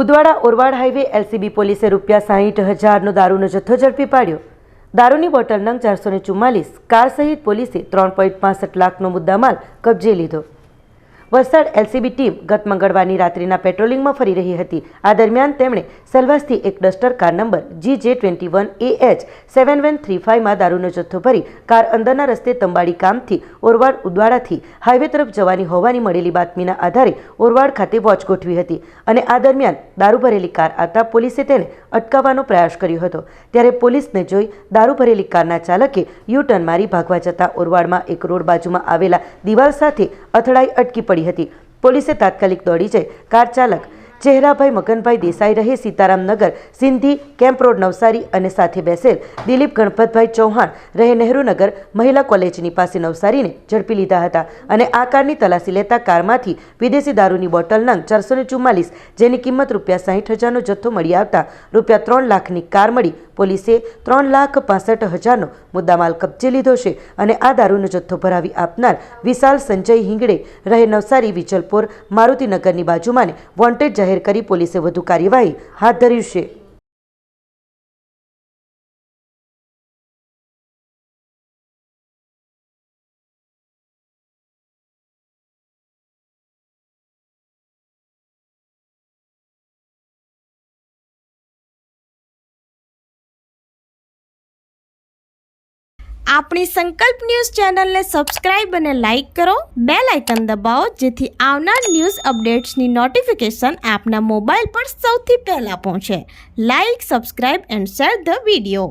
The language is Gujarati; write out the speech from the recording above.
ઉદવાડા ઓરવાડ હાઈવે એલસીબી પોલીસે ₹60,000નો દારૂનો જથ્થો ઝડપી પાડ્યો। દારૂની બોટલ નંગ 444 કાર સહિત પોલીસે 3.65 લાખનો મુદ્દામાલ કબજે લીધો। વલસાડ એલસીબી ટીમ ગત મંગળવારની રાત્રિના પેટ્રોલિંગમાં ફરી રહી હતી। આ દરમિયાન તેમણે સેલવાસથી એક ડસ્ટર કાર નંબર GJ21AH 7135માં દારૂનો જથ્થો ભરી કાર અંદરના રસ્તે તંબાડી ગામથી ઓરવાડ ઉદવાડાથી હાઈવે તરફ જવાની હોવાની મળેલી બાતમીના આધારે ઓરવાડ ખાતે વોચ ગોઠવી હતી અને આ દરમિયાન દારૂ ભરેલી કાર આવતા પોલીસે તેને અટકાવવાનો પ્રયાસ કર્યો હતો। ત્યારે પોલીસને જોઈ દારૂ ભરેલી કારના ચાલકે યુ ટર્ન મારી ભાગવા જતા ઓરવાડમાં એક રોડ બાજુમાં આવેલા દિવાલ સાથે અથડાઈ અટકી પડી હતી। પોલીસે તાત્કાલિક દોડી જઈ કાર ચાલક ચહેરાભાઈ મગનભાઈ દેસાઈ રહે સીતારામનગર સિંધી કેમ્પ રોડ નવસારી અને સાથે બેસેલ દિલીપ ગણપતભાઈ ચૌહાણ રહે નહેરુનગર મહિલા કોલેજની પાસે નવસારીને ઝડપી લીધા હતા અને આ કારની તલાશી લેતા કારમાંથી વિદેશી દારૂની બોટલ નંગ 444 જેની કિંમત ₹60,000નો જથ્થો મળી આવતા ₹3 લાખની કાર મળી પોલીસે 3,65,000નો મુદ્દામાલ કબજે લીધો છે અને આ દારૂનો જથ્થો ભરાવી આપનાર વિશાલ સંજય હિંગડે રહે નવસારી વિજલપોર મારુતિનગરની બાજુમાં વોન્ટેડ જાહેર કરી પોલીસે વધુ કાર્યવાહી હાથ ધરી છે। આપણી સંકલ્પ ન્યૂઝ ચેનલને સબસ્ક્રાઇબ અને લાઇક કરો, બેલ આઇકન દબાવો જેથી આવનાર ન્યૂઝ અપડેટ્સની નોટિફિકેશન આપના મોબાઈલ પર સૌથી પહેલા પહોંચે। Like, subscribe and share the video.